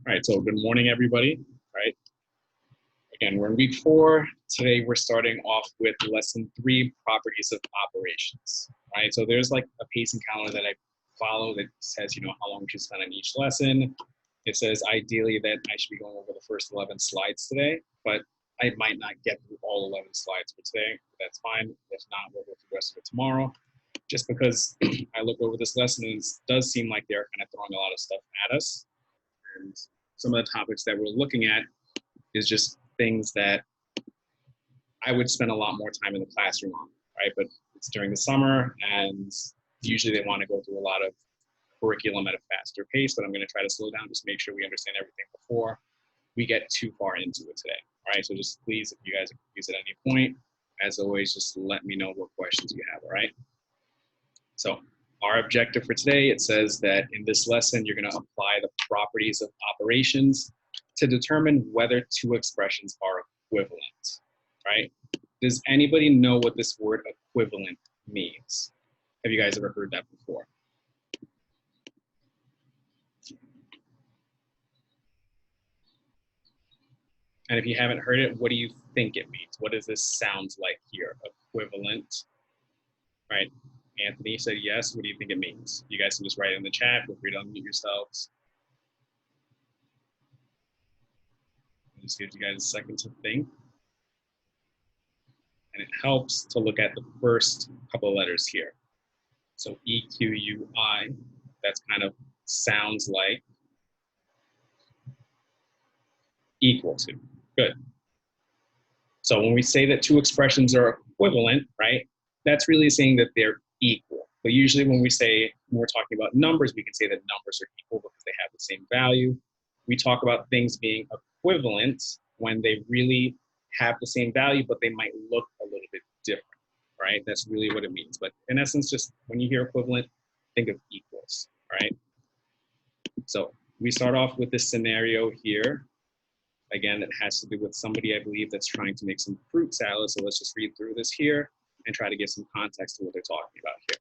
All right, so good morning, everybody. All right, again, we're in week 4. Today, we're starting off with lesson 3, properties of operations. All right, so there's like a pacing calendar that I follow that says, how long we should spend on each lesson. It says ideally that I should be going over the first 11 slides today, but I might not get through all 11 slides for today. That's fine. If not, we'll go through the rest of it tomorrow. Just because I look over this lesson and it does seem like they're kind of throwing a lot of stuff at us. And some of the topics that we're looking at is just things that I would spend a lot more time in the classroom on, right? But it's during the summer, and usually they want to go through a lot of curriculum at a faster pace, but I'm going to try to slow down, just make sure we understand everything before we get too far into it today. All right, so just please, if you guys are confused at any point, as always, just let me know what questions you have, all right? So our objective for today, it says that in this lesson, you're going to apply the properties of operations to determine whether two expressions are equivalent, right? Does anybody know what this word equivalent means? Have you guys ever heard that before? And if you haven't heard it, what do you think it means? What does this sound like here? Equivalent, right? Anthony said yes. What do you think it means? You guys can just write it in the chat. Feel free to unmute yourselves. Just gives you guys a second to think. And it helps to look at the first couple of letters here. So E-Q-U-I, that's kind of sounds like equal to. Good. So when we say that two expressions are equivalent, right, that's really saying that they're equal. But usually when we're talking about numbers, we can say that numbers are equal because they have the same value. We talk about things being equivalent when they really have the same value, but they might look a little bit different, right? That's really what it means. But in essence, just when you hear equivalent, think of equals, right? So we start off with this scenario here. Again, it has to do with somebody, I believe, that's trying to make some fruit salad. So let's just read through this here and try to get some context to what they're talking about here.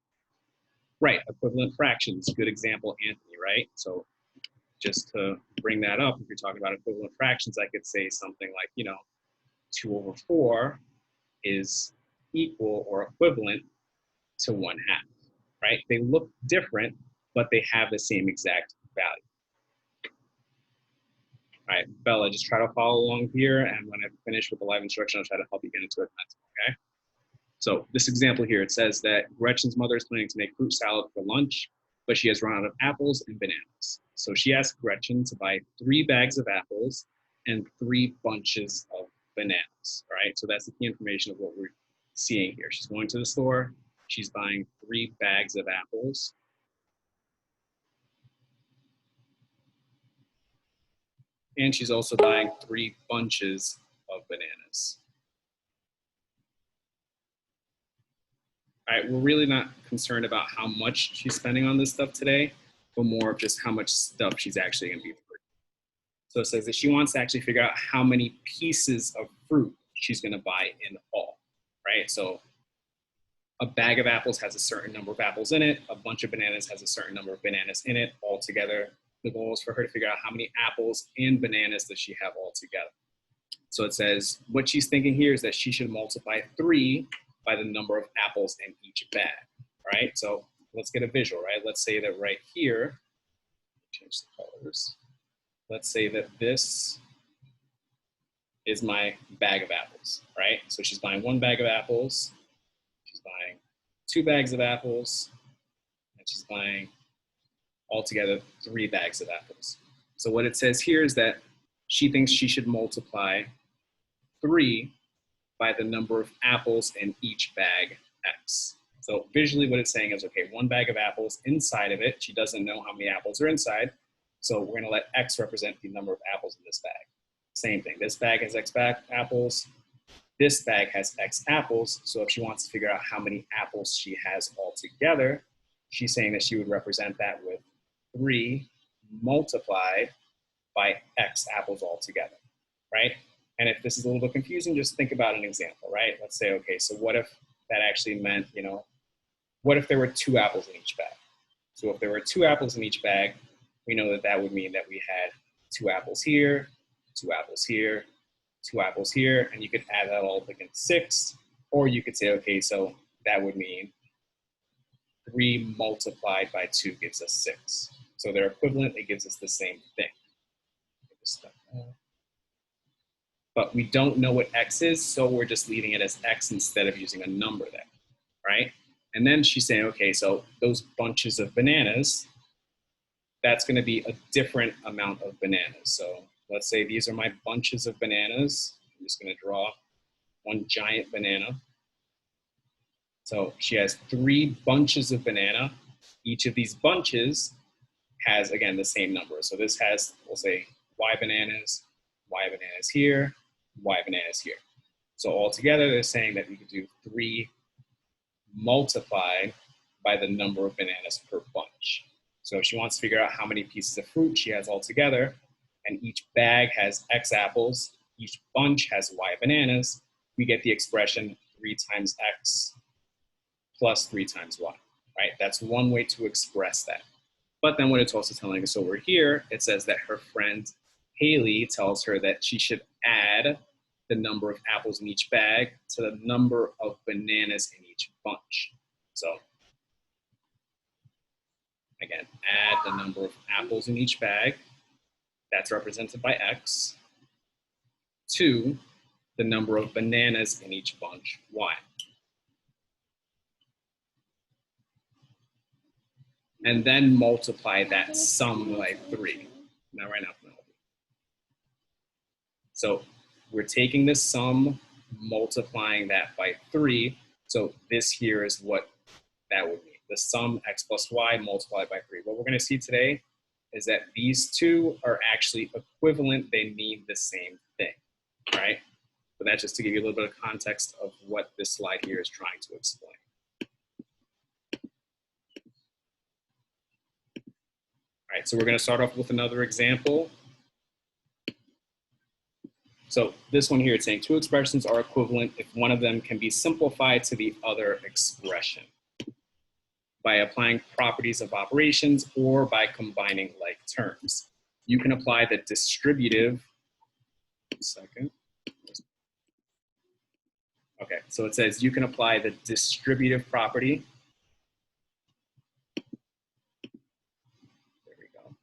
Right, equivalent fractions, good example, Anthony, right? So just to bring that up, if you're talking about equivalent fractions, I could say something like, 2/4 is equal or equivalent to 1/2, right? They look different, but they have the same exact value. All right, Bella, just try to follow along here, and when I finish with the live instruction, I'll try to help you get into it, okay? So this example here, it says that Gretchen's mother is planning to make fruit salad for lunch, but she has run out of apples and bananas. So she asked Gretchen to buy 3 bags of apples and 3 bunches of bananas, all right? So that's the key information of what we're seeing here. She's going to the store, she's buying 3 bags of apples. And she's also buying 3 bunches of bananas. All right, we're really not concerned about how much she's spending on this stuff today, but more of just how much stuff she's actually gonna be buying. So it says that she wants to actually figure out how many pieces of fruit she's gonna buy in all, right? So a bag of apples has a certain number of apples in it, a bunch of bananas has a certain number of bananas in it. All together, the goal is for her to figure out how many apples and bananas does she have all together. So it says what she's thinking here is that she should multiply 3 by the number of apples in each bag, right? So let's get a visual, right? Let's say that right here, change the colors. Let's say that this is my bag of apples, right? So she's buying 1 bag of apples, she's buying 2 bags of apples, and she's buying altogether 3 bags of apples. So what it says here is that she thinks she should multiply 3 by the number of apples in each bag, X. So visually what it's saying is, okay, 1 bag of apples, inside of it, she doesn't know how many apples are inside, so we're gonna let X represent the number of apples in this bag. Same thing, this bag has X apples, this bag has X apples, so if she wants to figure out how many apples she has altogether, she's saying that she would represent that with 3 multiplied by X apples altogether, right? And if this is a little bit confusing, just think about an example, right? Let's say, okay, so what if that actually meant, what if there were 2 apples in each bag? So if there were 2 apples in each bag, we know that that would mean that we had 2 apples here, 2 apples here, 2 apples here, and you could add that all up against 6, or you could say, okay, so that would mean 3 multiplied by 2 gives us 6. So they're equivalent, it gives us the same thing. But we don't know what x is, so we're just leaving it as x instead of using a number there, right? And then she's saying, okay, so those bunches of bananas, that's gonna be a different amount of bananas. So let's say these are my bunches of bananas. I'm just gonna draw one giant banana. So she has 3 bunches of banana. Each of these bunches has, again, the same number. So this has, we'll say, y bananas here, y bananas here. So altogether, they're saying that we could do 3 multiplied by the number of bananas per bunch. So if she wants to figure out how many pieces of fruit she has altogether, and each bag has x apples, each bunch has y bananas, we get the expression 3 times x plus 3 times y, right? That's one way to express that. But then what it's also telling us over here, it says that her friend Haley tells her that she should add the number of apples in each bag to the number of bananas in each bunch. So again, add the number of apples in each bag, that's represented by x, to the number of bananas in each bunch, y. And then multiply that sum by 3. Now, right now, so we're taking this sum, multiplying that by 3. So this here is what that would mean. The sum x plus y multiplied by 3. What we're going to see today is that these two are actually equivalent. They mean the same thing, right? But that's just to give you a little bit of context of what this slide here is trying to explain. All right, so we're going to start off with another example. So this one here, it's saying 2 expressions are equivalent if one of them can be simplified to the other expression by applying properties of operations or by combining like terms. You can apply the distributive, Okay, so it says you can apply the distributive property. There we go.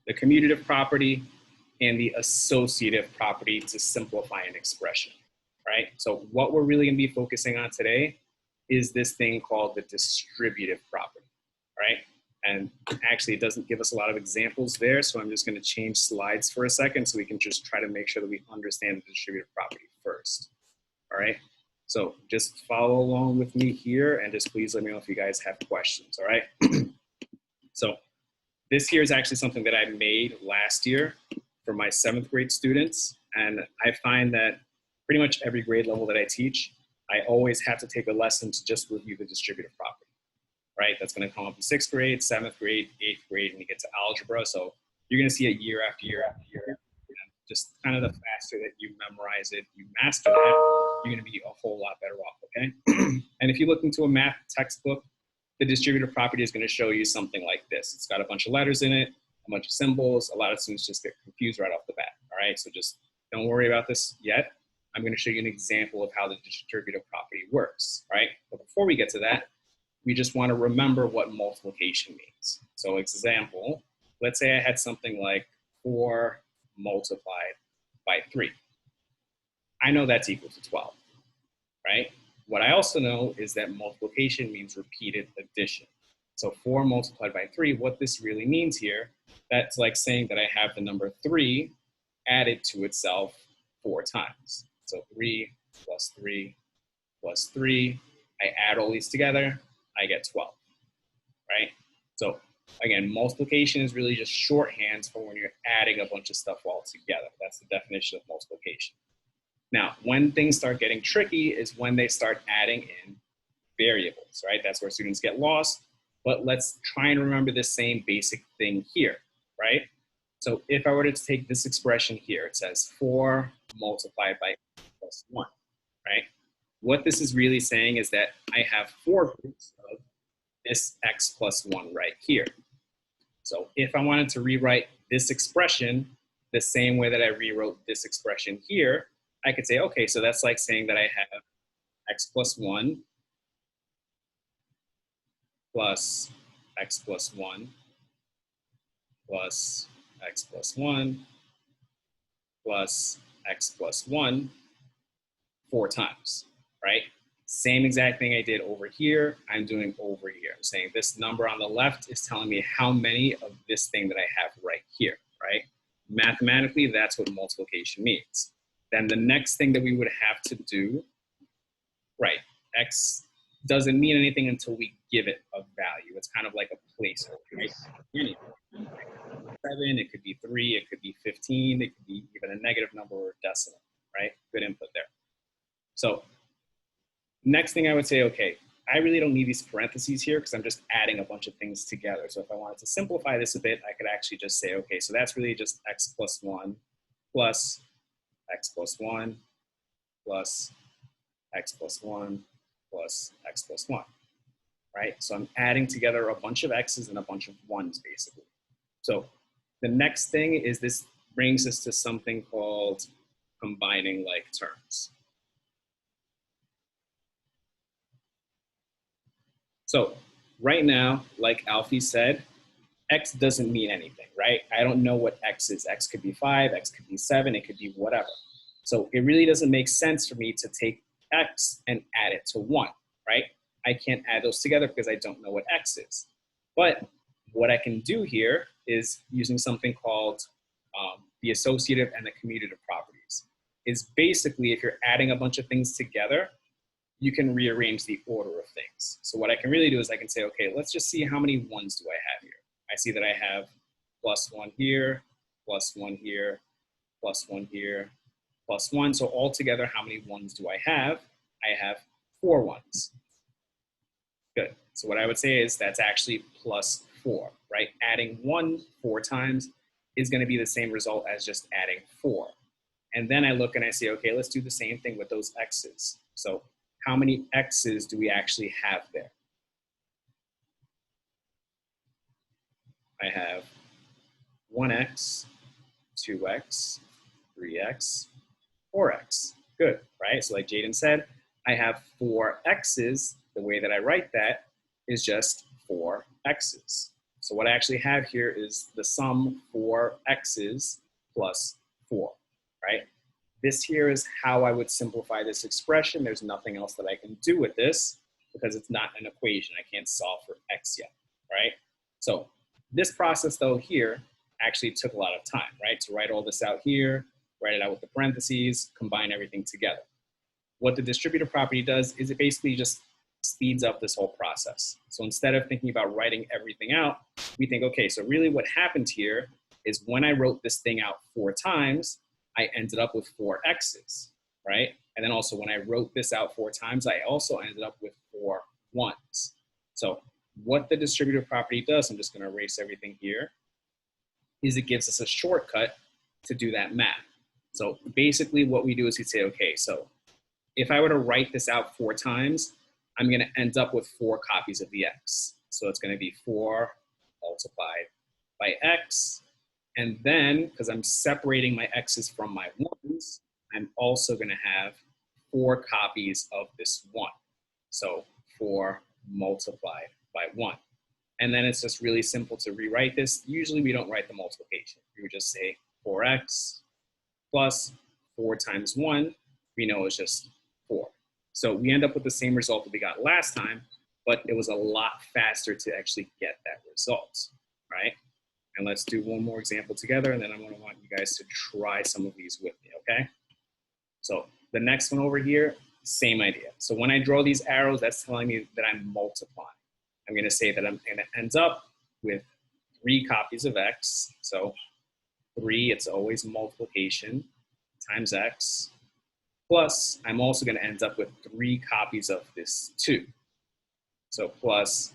The commutative property and the associative property to simplify an expression, right? So what we're really gonna be focusing on today is this thing called the distributive property, right? And actually it doesn't give us a lot of examples there, so I'm just gonna change slides for a second so we can just try to make sure that we understand the distributive property first, all right? So just follow along with me here and just please let me know if you guys have questions, all right? So this here is actually something that I made last year for my 7th grade students, and I find that pretty much every grade level that I teach, I always have to take a lesson to just review the distributive property, right? That's gonna come up in 6th grade, 7th grade, 8th grade, and you get to algebra. So you're gonna see it year after year after year. Just kind of the faster that you memorize it, you master that, you're gonna be a whole lot better off, okay? And if you look into a math textbook, the distributive property is gonna show you something like this. It's got a bunch of letters in it, a bunch of symbols. A lot of students just get confused right off the bat, all right? So just don't worry about this yet. I'm gonna show you an example of how the distributive property works, right? But before we get to that, we just wanna remember what multiplication means. So example, let's say I had something like 4 multiplied by 3. I know that's equal to 12, right? What I also know is that multiplication means repeated addition. So 4 multiplied by 3, what this really means here, that's like saying that I have the number 3 added to itself 4 times. So 3 plus 3 plus 3, I add all these together, I get 12, right? So again, multiplication is really just shorthand for when you're adding a bunch of stuff all together. That's the definition of multiplication. Now, when things start getting tricky is when they start adding in variables, right? That's where students get lost, but let's try and remember the same basic thing here, right? So if I were to take this expression here, it says 4 multiplied by plus 1, right? What this is really saying is that I have 4 groups of this x plus 1 right here. So if I wanted to rewrite this expression the same way that I rewrote this expression here, I could say, okay, so that's like saying that I have x plus 1 plus x plus 1 plus x plus 1 plus x plus 1 4 times, right? Same exact thing I did over here, I'm doing over here. I'm saying this number on the left is telling me how many of this thing that I have right here, right? Mathematically, that's what multiplication means. Then the next thing that we would have to do, right, x doesn't mean anything until we give it a value. It's kind of like a placeholder, right? Anything. 7, it could be 3, it could be 15, it could be even a negative number or a decimal, right? Good input there. So next thing I would say, okay, I really don't need these parentheses here because I'm just adding a bunch of things together. So if I wanted to simplify this a bit, I could actually just say, okay, so that's really just x plus 1 plus x plus 1 plus x plus 1 plus x plus 1, right? So I'm adding together a bunch of x's and a bunch of 1's basically. So the next thing is this brings us to something called combining like terms. So right now, like Alfie said, x doesn't mean anything, right? I don't know what x is. X could be 5, x could be 7, it could be whatever. So it really doesn't make sense for me to take x and add it to 1, right? I can't add those together because I don't know what x is. But what I can do here is using something called the associative and the commutative properties. Is basically if you're adding a bunch of things together, you can rearrange the order of things. So what I can really do is I can say, okay, let's just see how many 1's do I have here. I see that I have plus 1 here, plus 1 here, plus 1 here, plus 1. So altogether, how many 1's do I have? I have 4 1's. Good. So what I would say is that's actually plus 4, right? Adding 1 4 times is going to be the same result as just adding 4. And then I look and I say, okay, let's do the same thing with those x's. So how many x's do we actually have there? I have 1x, 2x, 3x, 4x. Good, right? So like Jaden said, I have 4 x's. The way that I write that is just 4 x's. So what I actually have here is the sum 4 x's plus 4, right? This here is how I would simplify this expression. There's nothing else that I can do with this because it's not an equation. I can't solve for x yet, right? So this process though here actually took a lot of time, right? To write all this out here, write it out with the parentheses, combine everything together. What the distributive property does is it basically just speeds up this whole process. So instead of thinking about writing everything out, we think, okay, so really what happened here is when I wrote this thing out 4 times, I ended up with 4 x's, right? And then also when I wrote this out 4 times, I also ended up with 4 1's. So what the distributive property does, I'm just going to erase everything here, is it gives us a shortcut to do that math. So basically what we do is we say, okay, so if I were to write this out 4 times, I'm going to end up with 4 copies of the x. So it's going to be 4 multiplied by x. And then, because I'm separating my x's from my 1's, I'm also going to have 4 copies of this 1. So 4 multiplied by 1. And then it's just really simple to rewrite this. Usually we don't write the multiplication. We would just say 4x plus 4 times 1. We know it's just 4. So we end up with the same result that we got last time, but it was a lot faster to actually get that result, right? And let's do one more example together, and then I'm going to want you guys to try some of these with me, okay? So the next one over here, same idea. So when I draw these arrows, that's telling me that I'm multiplying. I'm going to say that I'm going to end up with 3 copies of x. So 3, it's always multiplication, times x. Plus, I'm also going to end up with 3 copies of this 2. So plus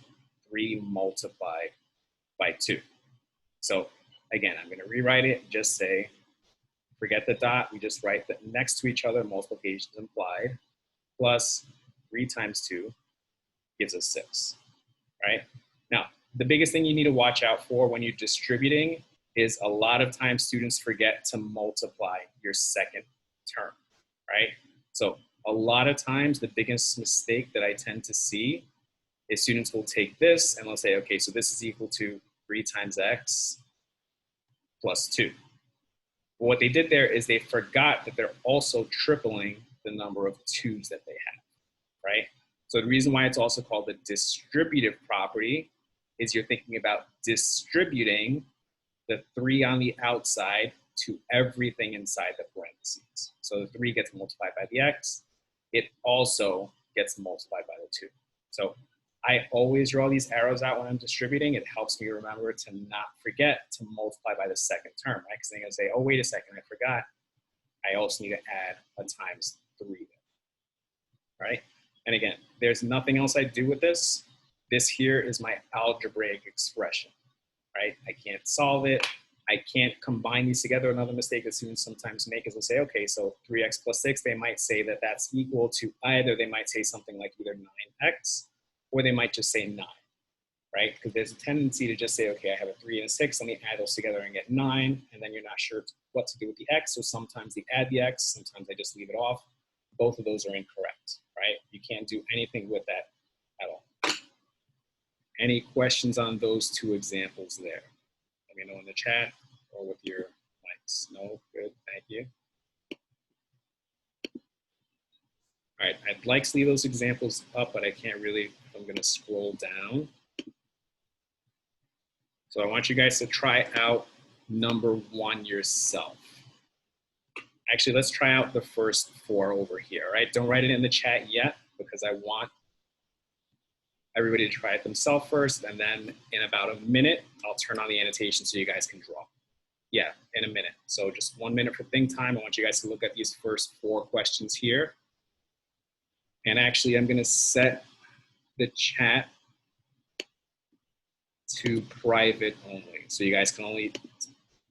3 multiplied by 2. So again, I'm going to rewrite it, just say, forget the dot, we just write that next to each other, multiplication is implied, plus 3 times 2 gives us 6, right? Now, the biggest thing you need to watch out for when you're distributing is a lot of times students forget to multiply your second term, right? So a lot of times the biggest mistake that I tend to see is students will take this and they'll say, okay, so this is equal to 3 times x plus 2. But what they did there is they forgot that they're also tripling the number of 2's that they have, right? So the reason why it's also called the distributive property is you're thinking about distributing the 3 on the outside to everything inside the parentheses. So the 3 gets multiplied by the x. It also gets multiplied by the 2. So I always draw these arrows out when I'm distributing. It helps me remember to not forget to multiply by the second term, right? Because then I say, oh, wait a second, I forgot. I also need to add a times 3 there, right? And again, there's nothing else I do with this. This here is my algebraic expression, right? I can't solve it. I can't combine these together. Another mistake that students sometimes make is they'll say, okay, so 3x plus 6, they might say that that's equal to either, they might say something like either 9x, or they might just say 9, right? Because there's a tendency to just say, okay, I have a 3 and a 6, let me add those together and get 9, and then you're not sure what to do with the x, so sometimes they add the x, sometimes they just leave it off. Both of those are incorrect, right? You can't do anything with that at all. Any questions on those 2 examples there? Let me know in the chat or with your mics. No? Good, thank you. All right, I'd like to leave those examples up, but I can't really, I'm gonna scroll down. So I want you guys to try out number 1 yourself. Actually, let's try out the first 4 over here, right? Don't write it in the chat yet because I want everybody to try it themselves first, and then in about a minute, I'll turn on the annotation so you guys can draw. Yeah, in a minute. So just 1 minute for think time. I want you guys to look at these first 4 questions here. And actually, I'm gonna set the chat to private only. So you guys can only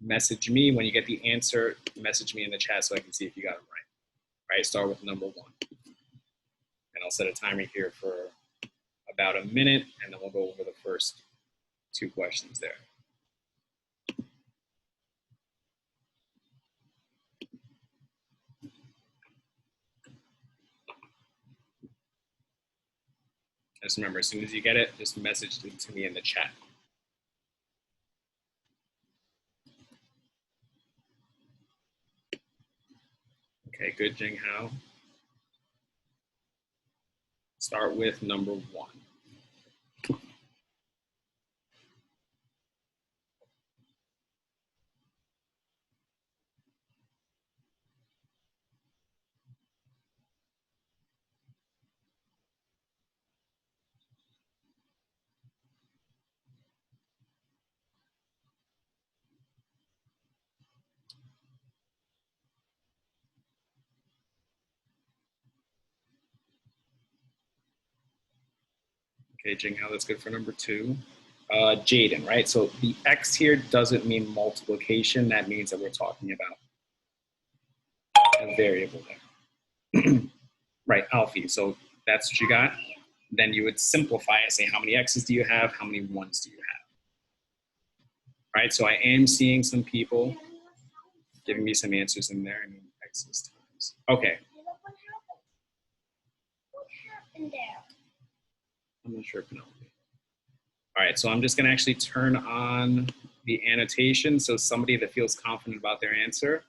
message me when you get the answer, message me in the chat so I can see if you got it right. Right, start with number 1. And I'll set a timer here for about a minute, and then we'll go over the first 2 questions there. Just remember, as soon as you get it, just message it to me in the chat. Okay, good, Jing Hao. Start with number 1. Okay, Jing Hao, that's good for number 2. Jaden, right? So the x here doesn't mean multiplication. That means that we're talking about a variable there. Right, Alfie, so that's what you got. Then you would simplify it, say how many x's do you have, how many 1's do you have? Right, so I am seeing some people giving me some answers in there. I mean, x's times. Okay. What happened there? I'm not sure, Penelope. All right, so I'm just gonna actually turn on the annotation so somebody that feels confident about their answer,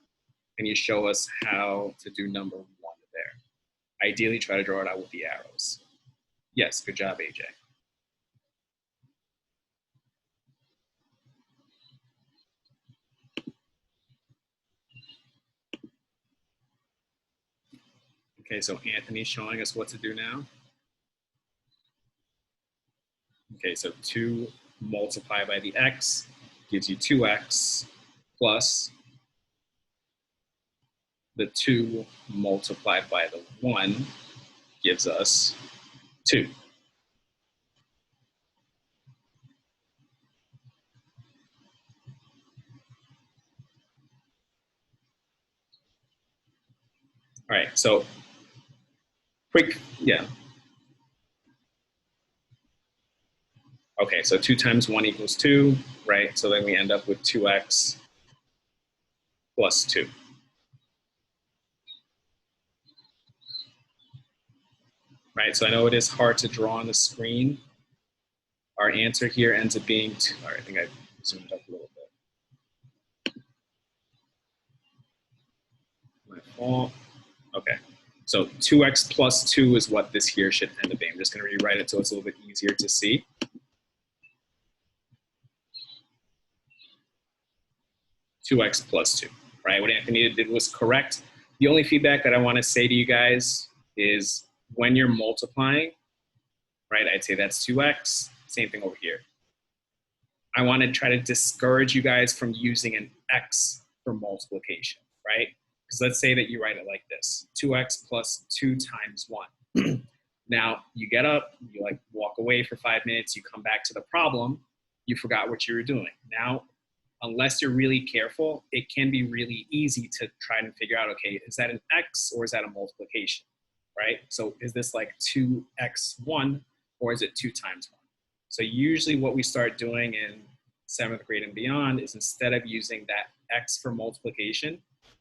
can you show us how to do number 1 there? Ideally, try to draw it out with the arrows. Yes, good job, AJ. Okay, so Anthony's showing us what to do now. Okay, so 2 multiplied by the x gives you 2x plus the 2 multiplied by the 1 gives us 2. All right, so quick, yeah. Okay, so 2 times 1 equals 2, right? So then we end up with 2x plus 2. Right, so I know it is hard to draw on the screen. Our answer here ends up being 2. All right, I think I zoomed up a little bit. My fault. Okay, so 2x plus 2 is what this here should end up being. I'm just going to rewrite it so it's a little bit easier to see. Two x plus 2, right? What Anthony did was correct. The only feedback that I want to say to you guys is when you're multiplying, right? I'd say that's 2x. Same thing over here. I want to try to discourage you guys from using an x for multiplication, right? Because let's say that you write it like this, 2x plus 2 times 1. Now, you get up, you like walk away for 5 minutes, you come back to the problem, you forgot what you were doing. Now, unless you're really careful, it can be really easy to try and figure out, okay, is that an x or is that a multiplication, right? So is this like 2x1 or is it 2 times 1? So usually what we start doing in 7th grade and beyond is instead of using that x for multiplication,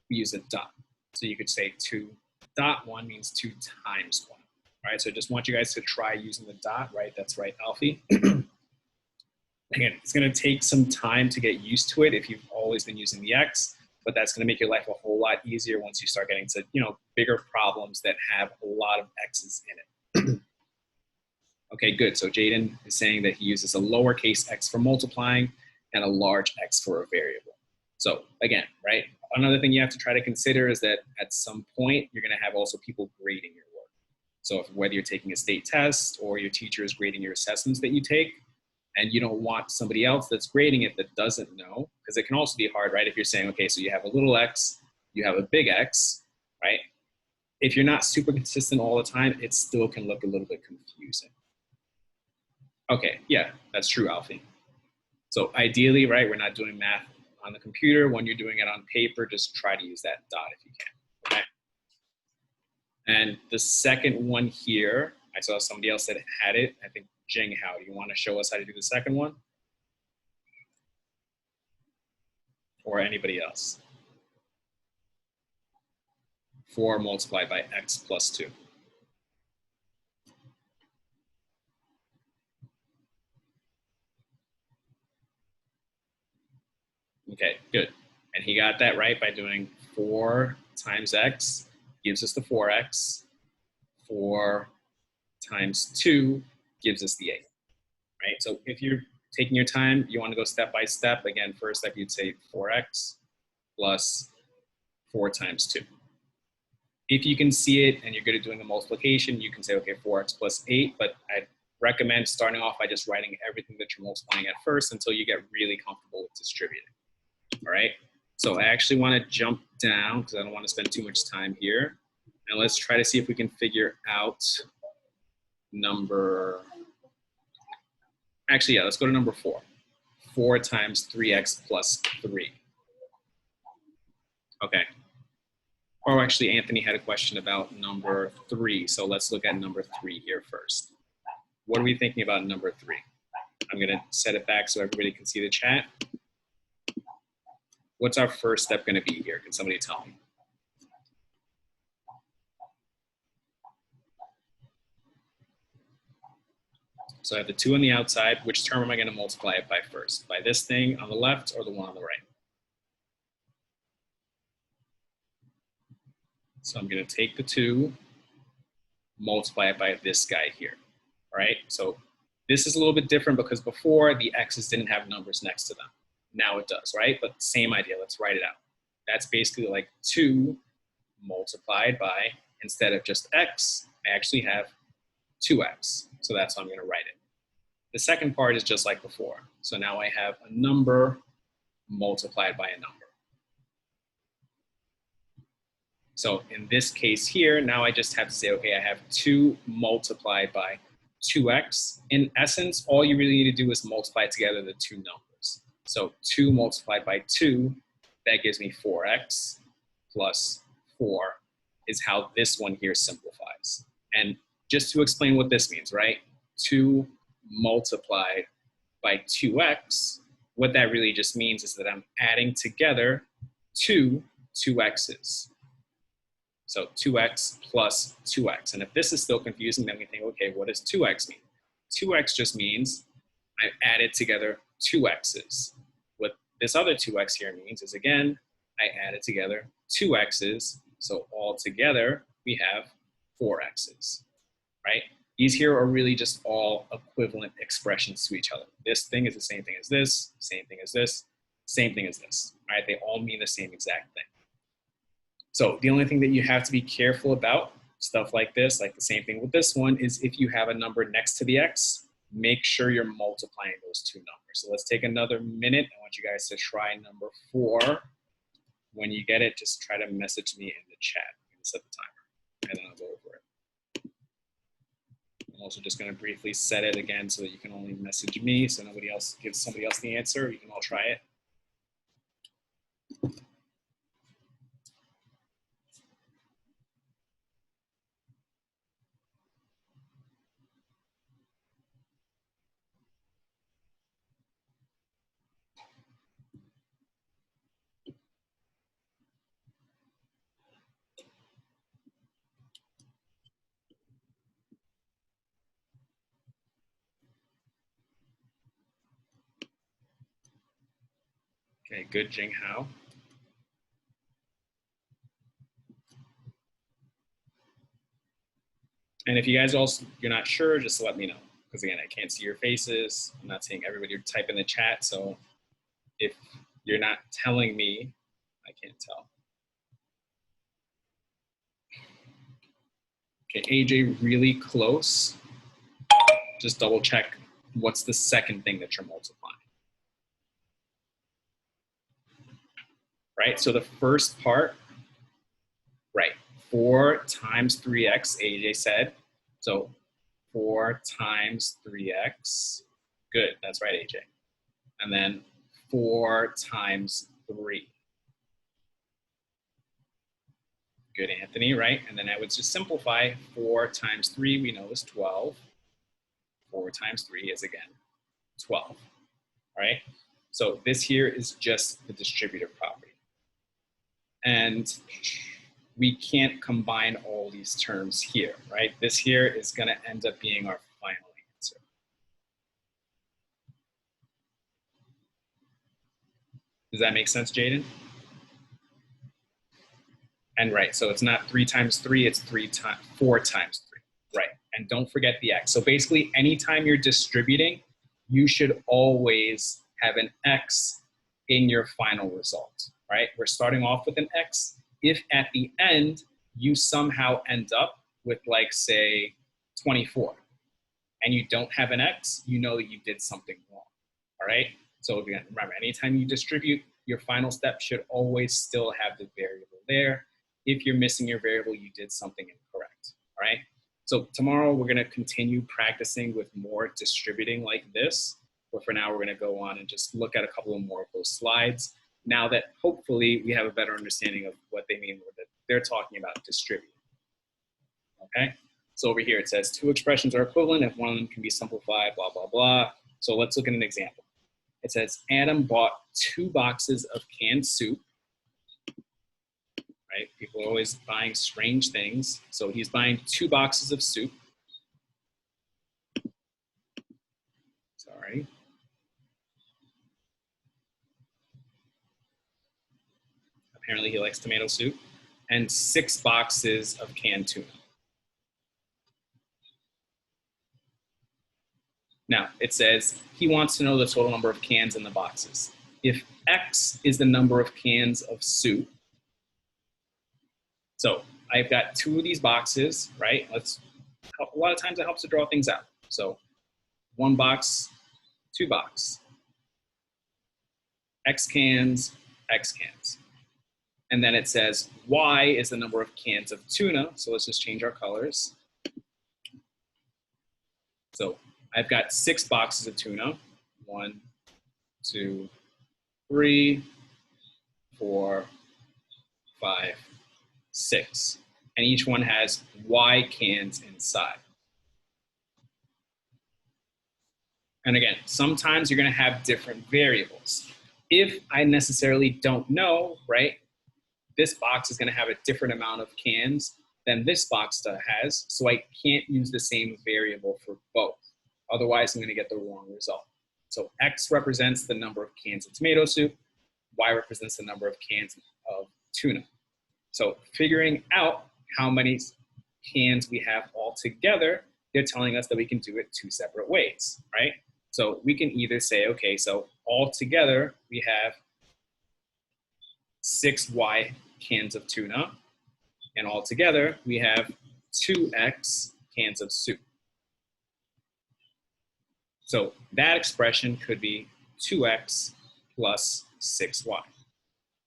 we use a dot. So you could say 2.1 means 2 times 1, right? So I just want you guys to try using the dot, right? That's right, Alfie. Again, it's going to take some time to get used to it if you've always been using the x, but that's going to make your life a whole lot easier once you start getting to, bigger problems that have a lot of x's in it. Okay, good. So Jaden is saying that he uses a lowercase x for multiplying and a large X for a variable. So again, right, another thing you have to try to consider is that at some point, you're gonna have also people grading your work. So whether you're taking a state test or your teacher is grading your assessments that you take, and you don't want somebody else that's grading it that doesn't know, because it can also be hard, right? If you're saying, okay, so you have a little x, you have a big X, right? If you're not super consistent all the time, it still can look a little bit confusing. Okay, yeah, that's true, Alfie. So ideally, right, we're not doing math on the computer. When you're doing it on paper, just try to use that dot if you can, okay? And the second one here, I saw somebody else that had it. I think Jing Hao, do you want to show us how to do the second one? Or anybody else? 4 multiplied by x plus 2. Okay, good. And he got that right by doing 4 times x gives us the 4x. 4 times 2 gives us the 8, right? So if you're taking your time, you want to go step by step. Again, first step, you'd say 4x plus 4 times 2. If you can see it and you're good at doing the multiplication, you can say, okay, 4x plus 8, but I'd recommend starting off by just writing everything that you're multiplying at first until you get really comfortable with distributing. All right, so I actually want to jump down because I don't want to spend too much time here. And let's try to see if we can figure out actually, yeah, let's go to number 4. 4 times 3x plus 3. Okay. Or actually, Anthony had a question about number 3. So let's look at number 3 here first. What are we thinking about number 3? I'm going to set it back so everybody can see the chat. What's our first step going to be here? Can somebody tell me? So I have the 2 on the outside. Which term am I going to multiply it by first? By this thing on the left or the one on the right? So I'm going to take the 2, multiply it by this guy here. All right, so this is a little bit different because before the x's didn't have numbers next to them. Now it does, right? But same idea, let's write it out. That's basically like 2 multiplied by, instead of just x, I actually have 2x. So that's how I'm going to write it. The second part is just like before. So now I have a number multiplied by a number. So in this case here, now I just have to say, okay, I have 2 multiplied by 2x. In essence, all you really need to do is multiply together the 2 numbers. So 2 multiplied by 2, that gives me 4x plus 4 is how this one here simplifies. And just to explain what this means, right? 2 multiplied by 2x, what that really just means is that I'm adding together two 2x's. So 2x plus 2x. And if this is still confusing, then we think, okay, what does 2x mean? 2x just means I've added together two x's. What this other 2x here means is, again, I added together two x's. So all together, we have 4x's, right? These here are really just all equivalent expressions to each other. This thing is the same thing as this, same thing as this, same thing as this, right? They all mean the same exact thing. So the only thing that you have to be careful about, stuff like this, like the same thing with this one, is if you have a number next to the x, make sure you're multiplying those two numbers. So let's take another minute. I want you guys to try number 4. When you get it, just try to message me in the chat. I'm gonna set the timer, and then I'll go over it. I'm also just gonna briefly set it again so that you can only message me, so nobody else gives somebody else the answer. You can all try it. Okay, good, Jing Hao. And if you guys also, you're not sure, just let me know. Because again, I can't see your faces. I'm not seeing everybody type in the chat. So if you're not telling me, I can't tell. Okay, AJ, really close. Just double check what's the second thing that you're multiplying. Right, so the first part, right, 4 times 3x, AJ said. So 4 times 3x, good, that's right, AJ. And then 4 times 3. Good, Anthony, right? And then I would just simplify. 4 times 3, we know is 12. 4 times 3 is, again, 12, right? So this here is just the distributive property. And we can't combine all these terms here, right? This here is going to end up being our final answer. Does that make sense, Jaden? And right, so it's not 3 times 3, it's 4 times 3, right? And don't forget the x. So basically, anytime you're distributing, you should always have an x in your final result, right? We're starting off with an x. If at the end, you somehow end up with, like, say, 24, and you don't have an x, you know that you did something wrong, all right? So again, remember, anytime you distribute, your final step should always still have the variable there. If you're missing your variable, you did something incorrect, all right? So tomorrow, we're gonna continue practicing with more distributing like this, but for now, we're gonna go on and just look at a couple of more of those slides, now that hopefully we have a better understanding of what they mean when they're talking about distributing, okay? So over here, it says 2 expressions are equivalent if one of them can be simplified, blah, blah, blah. So let's look at an example. It says Adam bought 2 boxes of canned soup, right? People are always buying strange things. So he's buying 2 boxes of soup. Sorry. Apparently he likes tomato soup. And 6 boxes of canned tuna. Now, it says he wants to know the total number of cans in the boxes. If X is the number of cans of soup, so I've got 2 of these boxes, right? A lot of times it helps to draw things out. So 1 box, 2 box. X cans, X cans. And then it says Y is the number of cans of tuna. So let's just change our colors. So I've got 6 boxes of tuna. 1, 2, 3, 4, 5, 6. And each one has Y cans inside. And again, sometimes you're going to have different variables. If I necessarily don't know, right, this box is going to have a different amount of cans than this box has, so I can't use the same variable for both. Otherwise, I'm going to get the wrong result. So X represents the number of cans of tomato soup, Y represents the number of cans of tuna. So figuring out how many cans we have all together, they're telling us that we can do it two separate ways, right? So we can either say, okay, so all together we have 6Y cans of tuna, and all together we have 2X cans of soup. So that expression could be 2X plus 6Y.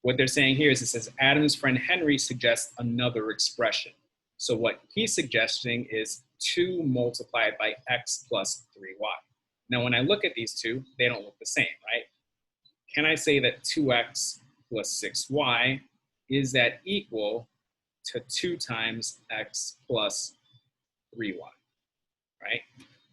What they're saying here is it says Adam's friend Henry suggests another expression. So what he's suggesting is 2 multiplied by X plus 3Y. Now, when I look at these two, they don't look the same, right? Can I say that 2X plus 6Y, is that equal to 2 times X plus 3Y, right?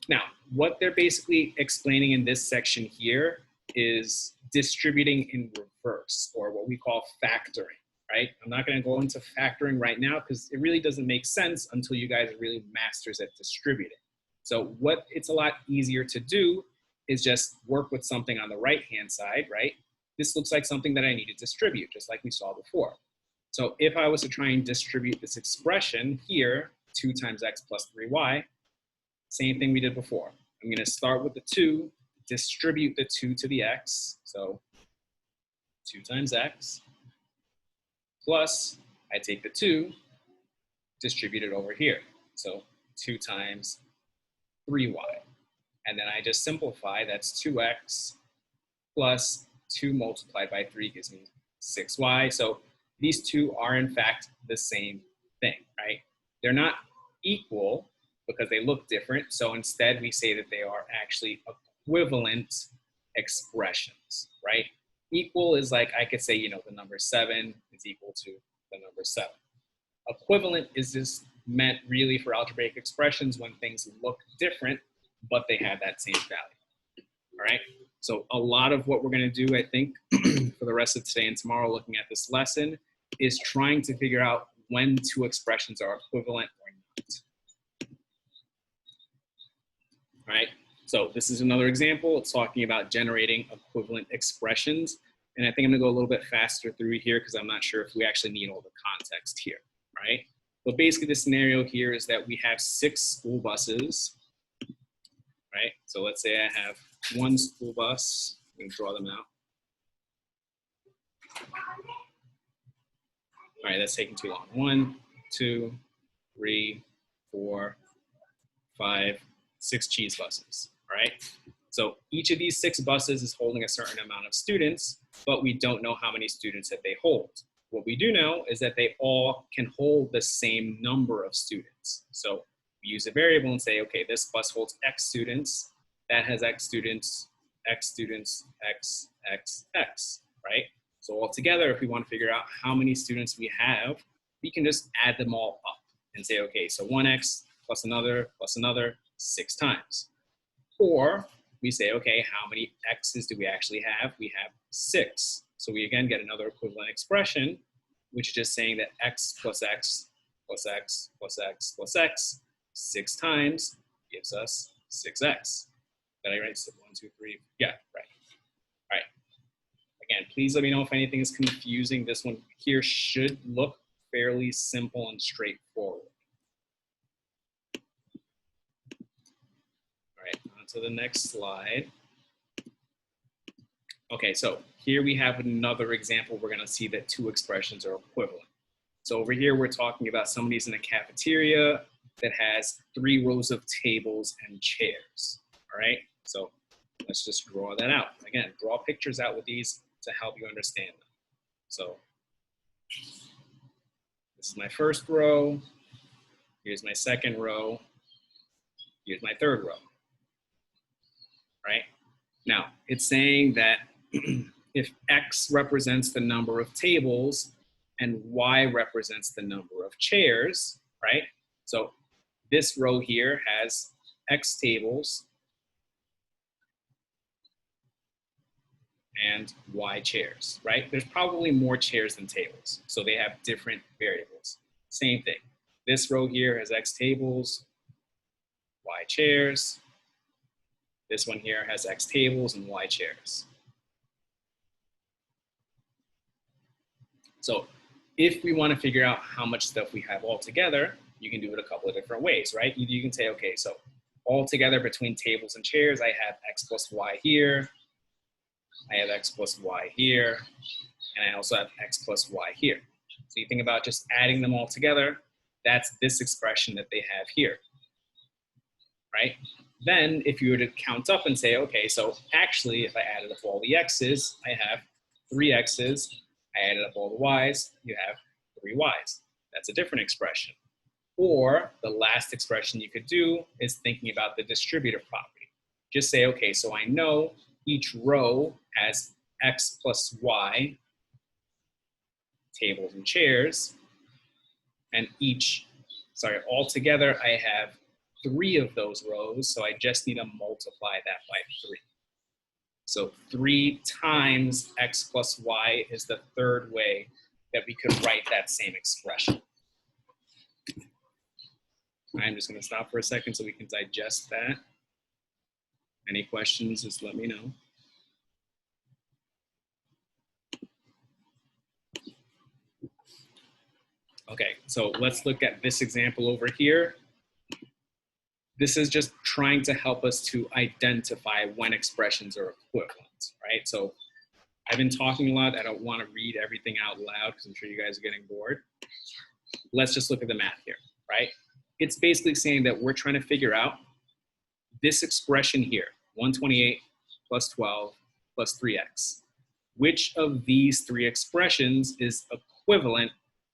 Now, what they're basically explaining in this section here is distributing in reverse, or what we call factoring, right? I'm not going to go into factoring right now because it really doesn't make sense until you guys are really masters at distributing. So what it's a lot easier to do is just work with something on the right-hand side, right? This looks like something that I need to distribute, just like we saw before. So if I was to try and distribute this expression here, 2 times X plus 3Y, same thing we did before. I'm going to start with the 2, distribute the 2 to the X, so 2 times X, plus I take the 2, distribute it over here, so 2 times 3Y. And then I just simplify, that's 2X plus 2 multiplied by 3 gives me 6Y. So these two are in fact the same thing, right? They're not equal because they look different. So instead we say that they are actually equivalent expressions, right? Equal is like, I could say, you know, the number 7 is equal to the number 7. Equivalent is just meant really for algebraic expressions when things look different, but they have that same value, all right? So a lot of what we're gonna do, I think, for the rest of today and tomorrow looking at this lesson is trying to figure out when two expressions are equivalent or not. All right, so this is another example. It's talking about generating equivalent expressions. And I think I'm gonna go a little bit faster through here because I'm not sure if we actually need all the context here, right? But basically the scenario here is that we have 6 school buses, right? So let's say I have 1 school bus. I'm gonna draw them out. All right, that's taking too long. 1, 2, 3, 4, 5, 6 cheese buses, all right? So each of these 6 buses is holding a certain amount of students, but we don't know how many students that they hold. What we do know is that they all can hold the same number of students. So we use a variable and say, okay, this bus holds X students, that has X students, X students, X, X, X, right? So altogether, if we want to figure out how many students we have, we can just add them all up and say, okay, so 1X plus another, 6 times. Or we say, okay, how many X's do we actually have? We have 6. So we again get another equivalent expression, which is just saying that X plus X plus X plus X plus X 6 times gives us 6X. Did I write 1, 2, 3? Yeah, right. All right. Again, please let me know if anything is confusing. This one here should look fairly simple and straightforward. All right, on to the next slide. Okay, so here we have another example. We're gonna see that 2 expressions are equivalent. So over here, we're talking about somebody's in a cafeteria that has 3 rows of tables and chairs, all right? So let's just draw that out. Again, draw pictures out with these to help you understand them. So this is my first row. Here's my second row. Here's my third row, right? Now, it's saying that if X represents the number of tables and Y represents the number of chairs, right? So this row here has X tables and Y chairs, right? There's probably more chairs than tables, so they have different variables. Same thing. This row here has X tables, Y chairs. This one here has X tables and Y chairs. So if we want to figure out how much stuff we have all together, you can do it a couple of different ways, right? You can say, okay, so all together between tables and chairs, I have X plus Y here. I have X plus Y here. And I also have X plus Y here. So you think about just adding them all together, that's this expression that they have here, right? Then if you were to count up and say, okay, so actually if I added up all the X's, I have 3 X's. I added up all the Y's, you have 3 Y's. That's a different expression. Or the last expression you could do is thinking about the distributive property. Just say, okay, so I know each row has X plus Y tables and chairs, and all together I have 3 of those rows, so I just need to multiply that by 3. So 3 times X plus Y is the third way that we could write that same expression. I'm just going to stop for a second so we can digest that. Any questions, just let me know. Okay, so let's look at this example over here. This is just trying to help us to identify when expressions are equivalent, right? So I've been talking a lot. I don't want to read everything out loud because I'm sure you guys are getting bored. Let's just look at the math here, right? It's basically saying that we're trying to figure out this expression here, 128 plus 12 plus 3x. Which of these 3 expressions is equivalent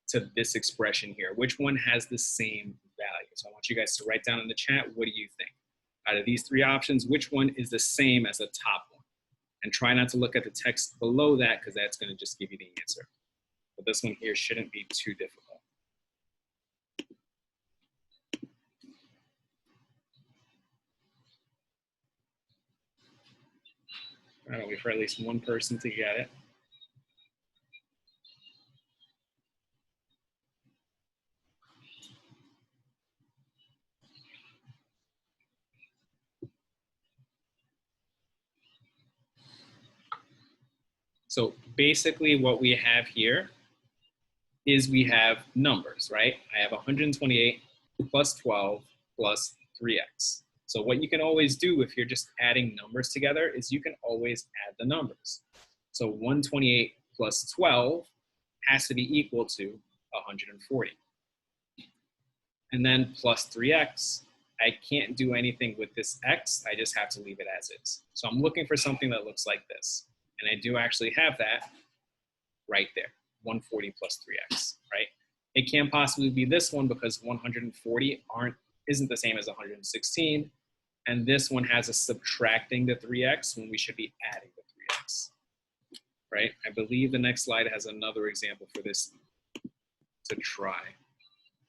to this expression here? Which one has the same value? So I want you guys to write down in the chat, what do you think? Out of these 3 options, which one is the same as the top one? And try not to look at the text below that because that's going to just give you the answer. But this one here shouldn't be too difficult. All right, wait for at least one person to get it. So basically what we have here is we have numbers, right? I have 128 plus 12 plus 3x. So what you can always do if you're just adding numbers together is you can always add the numbers. So 128 plus 12 has to be equal to 140. And then plus 3x, I can't do anything with this x, I just have to leave it as is. So I'm looking for something that looks like this. And I do actually have that right there, 140 plus 3x, right? It can't possibly be this one because 140 isn't the same as 116. And this one has us subtracting the 3x when we should be adding the 3x, right? I believe the next slide has another example for this to try.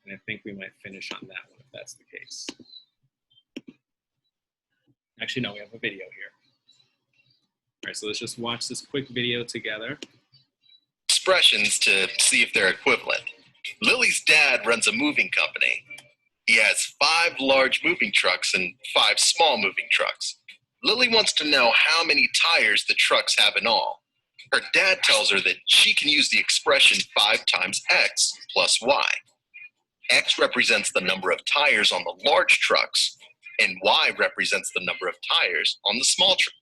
And I think we might finish on that one if that's the case. Actually, no, we have a video here. All right, so let's just watch this quick video together. Expressions to see if they're equivalent. Lily's dad runs a moving company. He has 5 large moving trucks and 5 small moving trucks. Lily wants to know how many tires the trucks have in all. Her dad tells her that she can use the expression 5 times x plus y. X represents the number of tires on the large trucks, and y represents the number of tires on the small trucks.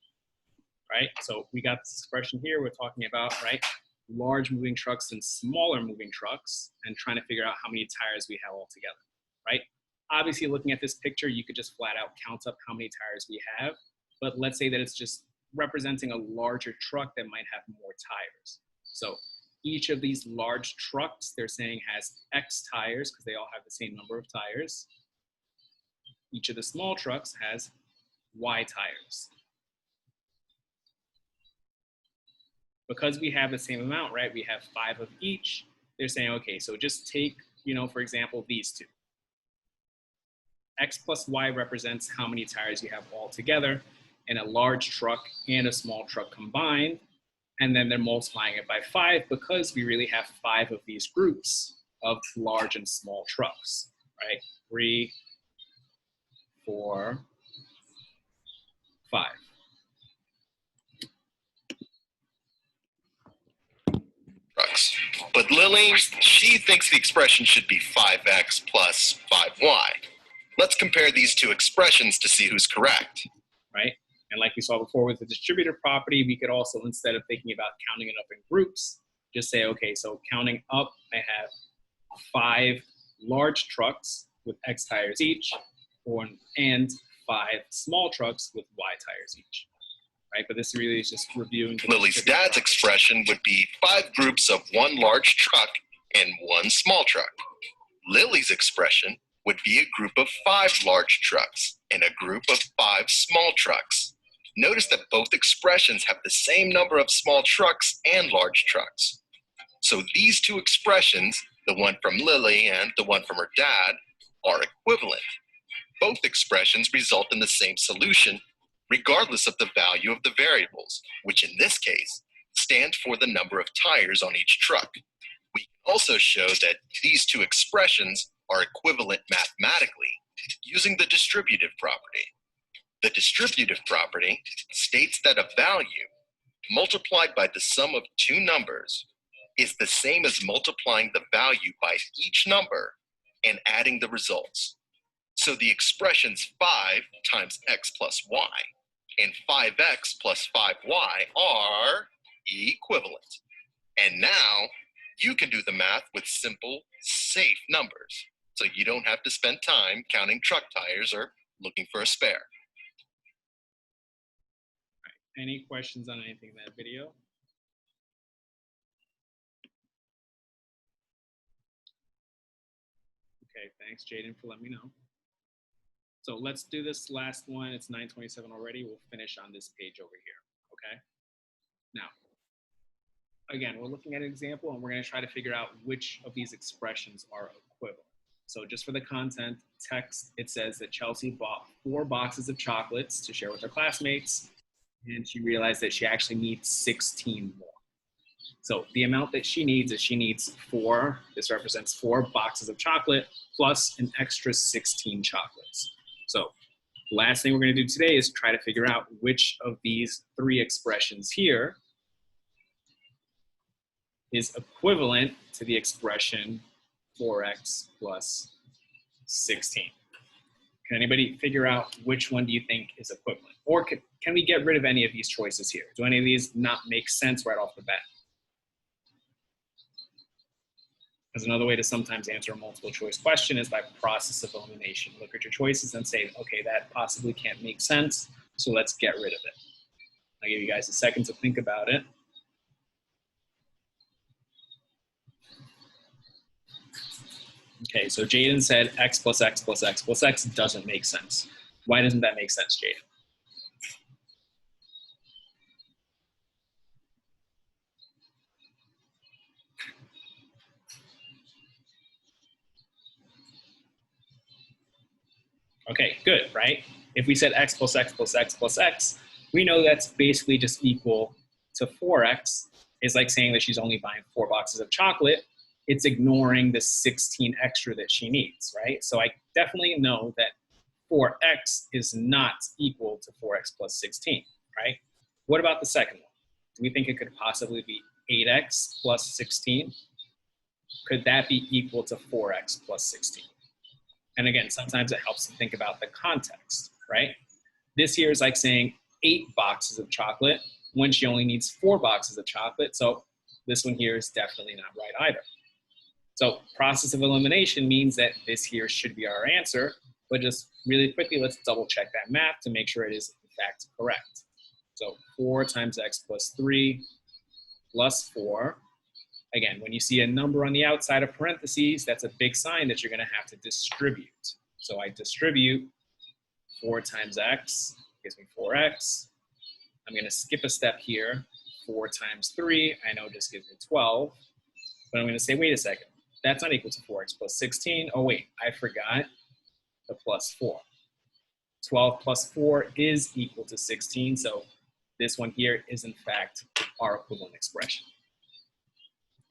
Right, so we got this expression here we're talking about, right? Large moving trucks and smaller moving trucks, and trying to figure out how many tires we have all together, right? Obviously, looking at this picture, you could just flat out count up how many tires we have, but let's say that it's just representing a larger truck that might have more tires. So each of these large trucks, they're saying has X tires because they all have the same number of tires. Each of the small trucks has Y tires. Because we have the same amount, right? We have 5 of each. They're saying, okay, so just take, for example, these 2. X plus Y represents how many tires you have all together in a large truck and a small truck combined. And then they're multiplying it by 5 because we really have 5 of these groups of large and small trucks, right? 3, 4, 5. Trucks. But Lily, she thinks the expression should be 5x plus 5y. Let's compare these two expressions to see who's correct. Right? And like we saw before with the distributive property, we could also, instead of thinking about counting it up in groups, just say, okay, so counting up, I have 5 large trucks with X tires each, and 5 small trucks with Y tires each. Right? But this really is just reviewing. Lily's dad's expression would be 5 groups of 1 large truck and 1 small truck. Lily's expression would be a group of 5 large trucks and a group of 5 small trucks. Notice that both expressions have the same number of small trucks and large trucks. So these two expressions, the one from Lily and the one from her dad, are equivalent. Both expressions result in the same solution, regardless of the value of the variables, which in this case stand for the number of tires on each truck. We can also show that these two expressions are equivalent mathematically using the distributive property. The distributive property states that a value multiplied by the sum of 2 numbers is the same as multiplying the value by each number and adding the results. So the expressions 5 times x plus y and 5x plus 5y are equivalent. And now you can do the math with simple, safe numbers, so you don't have to spend time counting truck tires or looking for a spare. Any questions on anything in that video? Okay, thanks, Jaden, for letting me know. So let's do this last one. It's 9:27 already. We'll finish on this page over here, okay? Now, again, we're looking at an example, and we're going to try to figure out which of these expressions are equivalent. So just for the content text, it says that Chelsea bought 4 boxes of chocolates to share with her classmates, and she realized that she actually needs 16 more. So the amount that she needs is she needs 4, this represents 4 boxes of chocolate plus an extra 16 chocolates. So the last thing we're going to do today is try to figure out which of these 3 expressions here is equivalent to the expression 4x plus 16. Can anybody figure out which one do you think is equivalent? Or can we get rid of any of these choices here? Do any of these not make sense right off the bat? Because another way to sometimes answer a multiple choice question is by process of elimination. Look at your choices and say, okay, that possibly can't make sense, so let's get rid of it. I'll give you guys a second to think about it. Okay, so Jaden said x plus x plus x plus x doesn't make sense. Why doesn't that make sense, Jaden? Okay, good, right? If we said x plus x plus x plus x, we know that's basically just equal to 4x. It's like saying that she's only buying 4 boxes of chocolate. It's ignoring the 16 extra that she needs, right? So I definitely know that 4x is not equal to 4x plus 16, right? What about the second one? Do we think it could possibly be 8x plus 16? Could that be equal to 4x plus 16? And again, sometimes it helps to think about the context, right? This here is like saying 8 boxes of chocolate when she only needs 4 boxes of chocolate. So this one here is definitely not right either. So process of elimination means that this here should be our answer, but just really quickly, let's double check that math to make sure it is in fact correct. So 4 times x plus 3 plus 4. Again, when you see a number on the outside of parentheses, that's a big sign that you're going to have to distribute. So I distribute 4 times x, gives me 4x. I'm going to skip a step here. 4 times 3, I know just gives me 12. But I'm going to say, wait a second, that's not equal to 4x plus 16. Oh, wait, I forgot the plus 4. 12 plus 4 is equal to 16. So this one here is in fact our equivalent expression.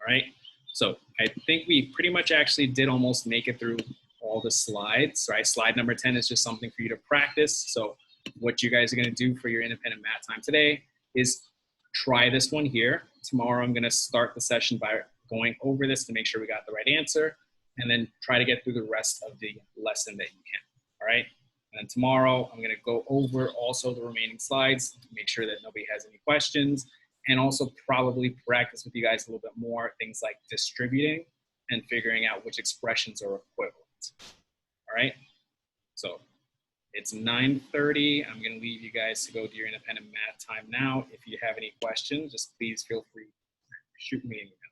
All right, so I think we pretty much actually did almost make it through all the slides, right? Slide number 10 is just something for you to practice. So what you guys are gonna do for your independent math time today is try this one here. Tomorrow I'm gonna start the session by going over this to make sure we got the right answer, and then try to get through the rest of the lesson that you can, all right? And then tomorrow I'm gonna go over also the remaining slides to make sure that nobody has any questions, and also probably practice with you guys a little bit more things like distributing and figuring out which expressions are equivalent. All right, so it's 9:30. I'm gonna leave you guys to go do your independent math time now. If you have any questions, just please feel free to shoot me an email.